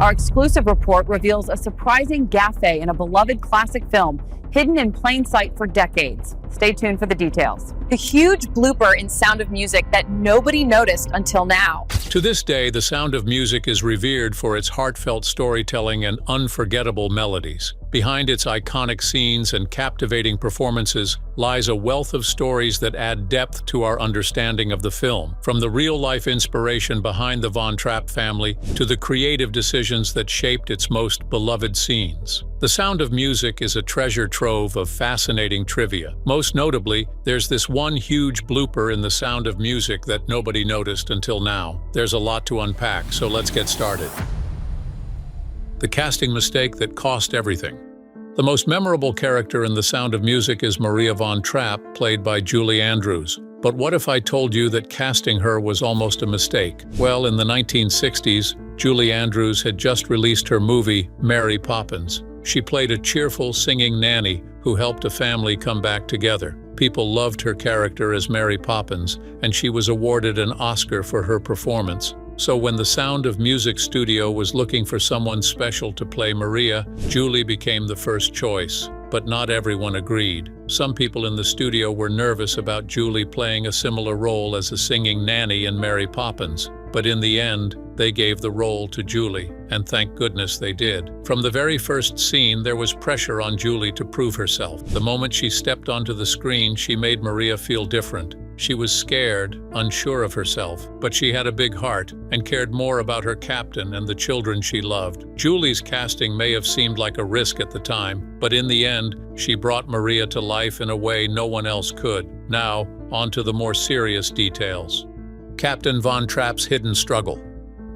Our exclusive report reveals a surprising gaffe in a beloved classic film hidden in plain sight for decades. Stay tuned for the details. The huge blooper in Sound of Music that nobody noticed until now. To this day, The Sound of Music is revered for its heartfelt storytelling and unforgettable melodies. Behind its iconic scenes and captivating performances lies a wealth of stories that add depth to our understanding of the film. From the real-life inspiration behind the Von Trapp family to the creative decisions that shaped its most beloved scenes. The Sound of Music is a treasure trove of fascinating trivia. Most notably, there's this one huge blooper in The Sound of Music that nobody noticed until now. There's a lot to unpack, so let's get started. The casting mistake that cost everything. The most memorable character in The Sound of Music is Maria Von Trapp, played by Julie Andrews. But what if I told you that casting her was almost a mistake? Well, in the 1960s, Julie Andrews had just released her movie, Mary Poppins. She played a cheerful, singing nanny who helped a family come back together. People loved her character as Mary Poppins, and she was awarded an Oscar for her performance. So when the Sound of Music studio was looking for someone special to play Maria, Julie became the first choice. But not everyone agreed. Some people in the studio were nervous about Julie playing a similar role as a singing nanny in Mary Poppins. But in the end, they gave the role to Julie, and thank goodness they did. From the very first scene, there was pressure on Julie to prove herself. The moment she stepped onto the screen, she made Maria feel different. She was scared, unsure of herself, but she had a big heart and cared more about her captain and the children she loved. Julie's casting may have seemed like a risk at the time, but in the end, she brought Maria to life in a way no one else could. Now, on to the more serious details. Captain Von Trapp's hidden struggle.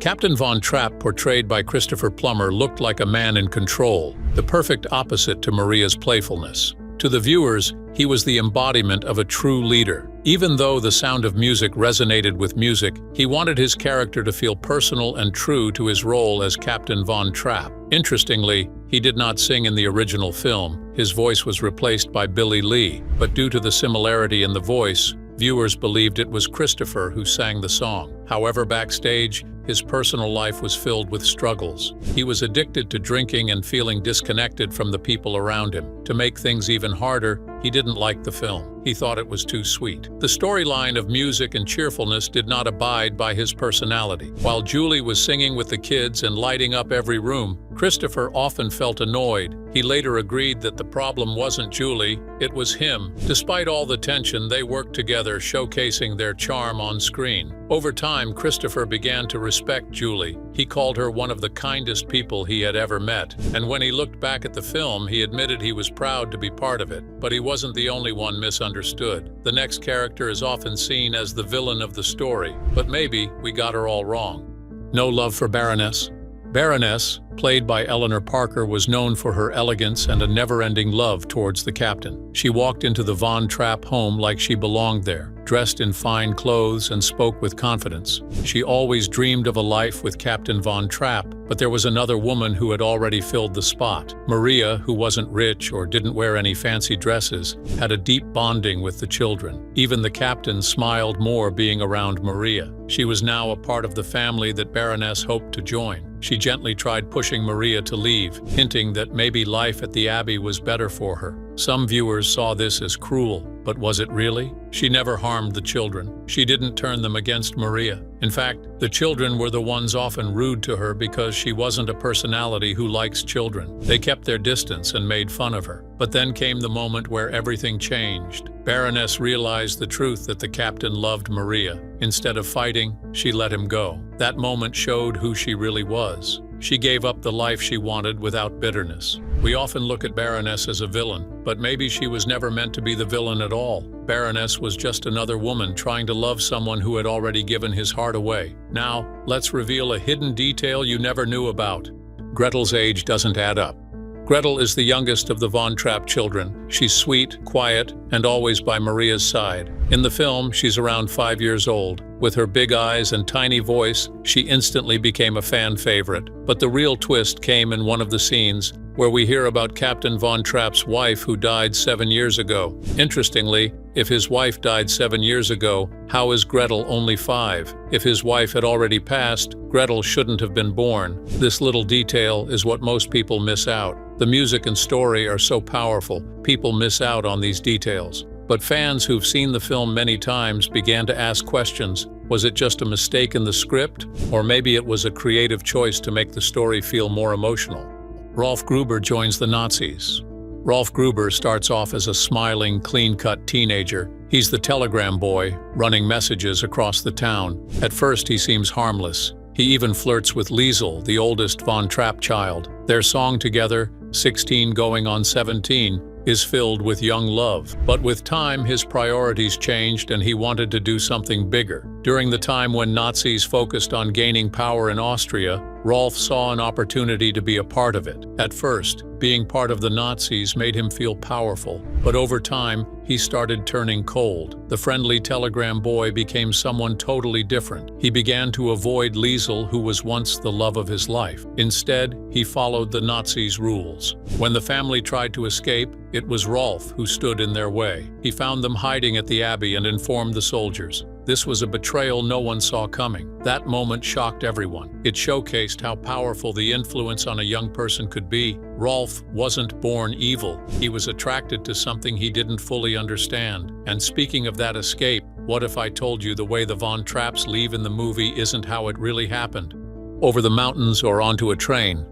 Captain Von Trapp, portrayed by Christopher Plummer, looked like a man in control, the perfect opposite to Maria's playfulness. To the viewers, he was the embodiment of a true leader. Even though The Sound of Music resonated with music, he wanted his character to feel personal and true to his role as Captain Von Trapp. Interestingly, he did not sing in the original film. His voice was replaced by Billy Lee, but due to the similarity in the voice, viewers believed it was Christopher who sang the song. However, backstage, his personal life was filled with struggles. He was addicted to drinking and feeling disconnected from the people around him. To make things even harder, he didn't like the film. He thought it was too sweet. The storyline of music and cheerfulness did not abide by his personality. While Julie was singing with the kids and lighting up every room, Christopher often felt annoyed. He later agreed that the problem wasn't Julie, it was him. Despite all the tension, they worked together, showcasing their charm on screen. Over time, Christopher began to respect Julie. He called her one of the kindest people he had ever met. And when he looked back at the film, he admitted he was proud to be part of it. But he wasn't the only one misunderstood. The next character is often seen as the villain of the story, but maybe we got her all wrong. No love for Baroness. Baroness, played by Eleanor Parker, was known for her elegance and a never-ending love towards the captain. She walked into the Von Trapp home like she belonged there, dressed in fine clothes and spoke with confidence. She always dreamed of a life with Captain Von Trapp, but there was another woman who had already filled the spot. Maria, who wasn't rich or didn't wear any fancy dresses, had a deep bonding with the children. Even the captain smiled more being around Maria. She was now a part of the family that Baroness hoped to join. She gently tried pushing Maria to leave, hinting that maybe life at the Abbey was better for her. Some viewers saw this as cruel, but was it really? She never harmed the children. She didn't turn them against Maria. In fact, the children were the ones often rude to her because she wasn't a personality who likes children. They kept their distance and made fun of her. But then came the moment where everything changed. Baroness realized the truth that the captain loved Maria. Instead of fighting, she let him go. That moment showed who she really was. She gave up the life she wanted without bitterness. We often look at Baroness as a villain, but maybe she was never meant to be the villain at all. Baroness was just another woman trying to love someone who had already given his heart away. Now, let's reveal a hidden detail you never knew about. Gretel's age doesn't add up. Gretel is the youngest of the Von Trapp children. She's sweet, quiet, and always by Maria's side. In the film, she's around 5 years old. With her big eyes and tiny voice, she instantly became a fan favorite. But the real twist came in one of the scenes where we hear about Captain Von Trapp's wife who died 7 years ago. Interestingly, If his wife died 7 years ago, how is Gretel only 5? If his wife had already passed, Gretel shouldn't have been born. This little detail is what most people miss out. The music and story are so powerful, people miss out on these details. But fans who've seen the film many times began to ask questions. Was it just a mistake in the script? Or maybe it was a creative choice to make the story feel more emotional? Rolf Gruber joins the Nazis. Rolf Gruber starts off as a smiling, clean-cut teenager. He's the telegram boy, running messages across the town. At first, he seems harmless. He even flirts with Liesel, the oldest von Trapp child. Their song together, 16 going on 17, is filled with young love. But with time, his priorities changed and he wanted to do something bigger. During the time when Nazis focused on gaining power in Austria, Rolf saw an opportunity to be a part of it. At first, being part of the Nazis made him feel powerful, but over time, he started turning cold. The friendly telegram boy became someone totally different. He began to avoid Liesel, who was once the love of his life. Instead, he followed the Nazis' rules. When the family tried to escape, it was Rolf who stood in their way. He found them hiding at the abbey and informed the soldiers. This was a betrayal no one saw coming. That moment shocked everyone. It showcased how powerful the influence on a young person could be. Rolf wasn't born evil. He was attracted to something he didn't fully understand. And speaking of that escape, what if I told you the way the Von Trapps leave in the movie isn't how it really happened? Over the mountains or onto a train.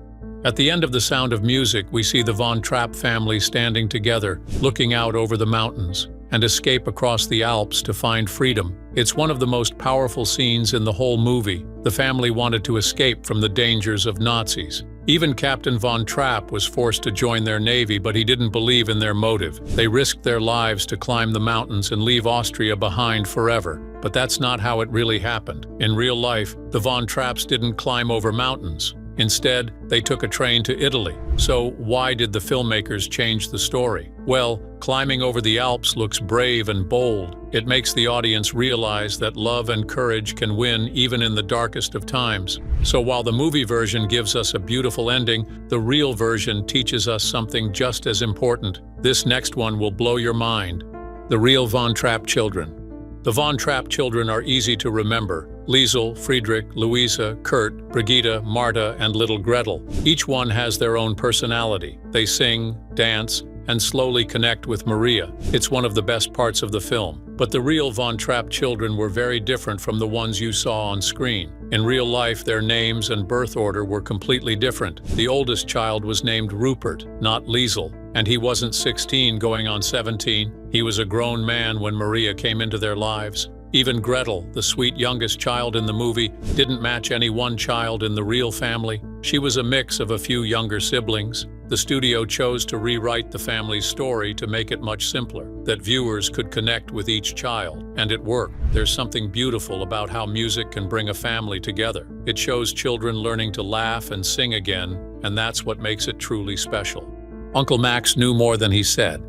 At the end of The Sound of Music, we see the Von Trapp family standing together, looking out over the mountains, and escape across the Alps to find freedom. It's one of the most powerful scenes in the whole movie. The family wanted to escape from the dangers of Nazis. Even Captain Von Trapp was forced to join their navy, but he didn't believe in their motive. They risked their lives to climb the mountains and leave Austria behind forever. But that's not how it really happened. In real life, the Von Trapps didn't climb over mountains. Instead, they took a train to Italy. So why did the filmmakers change the story? Well, climbing over the Alps looks brave and bold. It makes the audience realize that love and courage can win even in the darkest of times. So while the movie version gives us a beautiful ending, the real version teaches us something just as important. This next one will blow your mind. The real Von Trapp children. The Von Trapp children are easy to remember. Liesel, Friedrich, Louisa, Kurt, Brigitte, Marta, and little Gretel. Each one has their own personality. They sing, dance, and slowly connect with Maria. It's one of the best parts of the film. But the real Von Trapp children were very different from the ones you saw on screen. In real life, their names and birth order were completely different. The oldest child was named Rupert, not Liesel, and he wasn't 16 going on 17. He was a grown man when Maria came into their lives. Even Gretel, the sweet youngest child in the movie, didn't match any one child in the real family. She was a mix of a few younger siblings. The studio chose to rewrite the family's story to make it much simpler, that viewers could connect with each child, and it worked. There's something beautiful about how music can bring a family together. It shows children learning to laugh and sing again, and that's what makes it truly special. Uncle Max knew more than he said.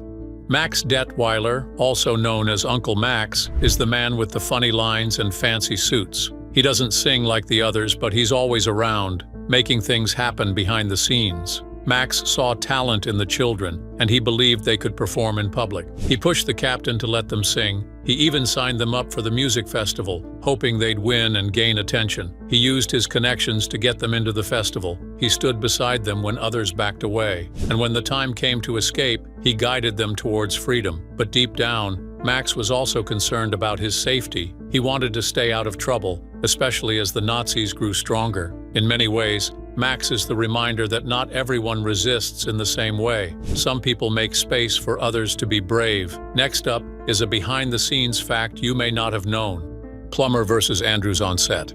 Max Detweiler, also known as Uncle Max, is the man with the funny lines and fancy suits. He doesn't sing like the others, but he's always around, making things happen behind the scenes. Max saw talent in the children, and he believed they could perform in public. He pushed the captain to let them sing. He even signed them up for the music festival, hoping they'd win and gain attention. He used his connections to get them into the festival. He stood beside them when others backed away. And when the time came to escape, he guided them towards freedom. But deep down, Max was also concerned about his safety. He wanted to stay out of trouble, especially as the Nazis grew stronger. In many ways, Max is the reminder that not everyone resists in the same way. Some people make space for others to be brave. Next up is a behind-the-scenes fact you may not have known. Plummer versus Andrews on set.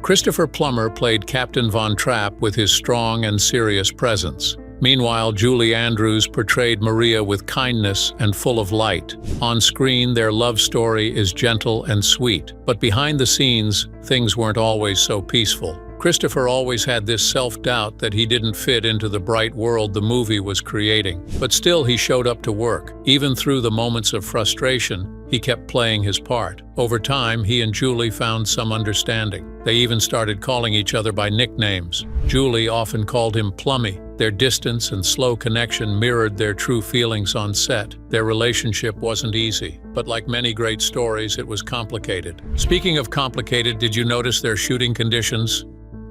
Christopher Plummer played Captain Von Trapp with his strong and serious presence. Meanwhile, Julie Andrews portrayed Maria with kindness and full of light. On screen, their love story is gentle and sweet, but behind the scenes, things weren't always so peaceful. Christopher always had this self-doubt that he didn't fit into the bright world the movie was creating. But still, he showed up to work. Even through the moments of frustration, he kept playing his part. Over time, he and Julie found some understanding. They even started calling each other by nicknames. Julie often called him Plummy. Their distance and slow connection mirrored their true feelings on set. Their relationship wasn't easy, but like many great stories, it was complicated. Speaking of complicated, did you notice their shooting conditions?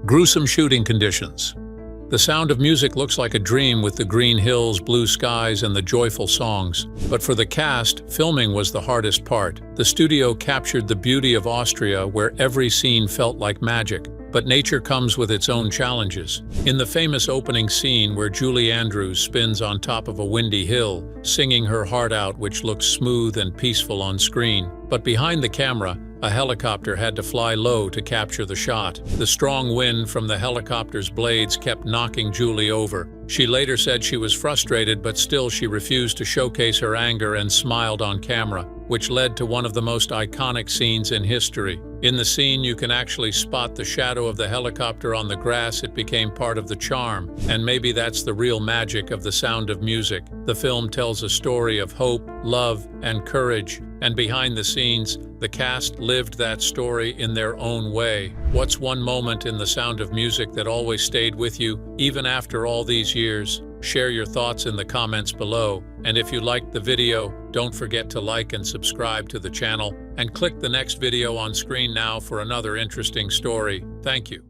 Gruesome shooting conditions. The Sound of Music looks like a dream with the green hills, blue skies, and the joyful songs. But for the cast, filming was the hardest part. The studio captured the beauty of Austria, where every scene felt like magic. But nature comes with its own challenges. In the famous opening scene where Julie Andrews spins on top of a windy hill, singing her heart out, which looks smooth and peaceful on screen. But behind the camera, a helicopter had to fly low to capture the shot. The strong wind from the helicopter's blades kept knocking Julie over. She later said she was frustrated, but still she refused to showcase her anger and smiled on camera, which led to one of the most iconic scenes in history. In the scene, you can actually spot the shadow of the helicopter on the grass. It became part of the charm, and maybe that's the real magic of The Sound of Music. The film tells a story of hope, love, and courage, and behind the scenes, the cast lived that story in their own way. What's one moment in The Sound of Music that always stayed with you, even after all these years? Share your thoughts in the comments below, and if you liked the video, don't forget to like and subscribe to the channel, and click the next video on screen now for another interesting story. Thank you.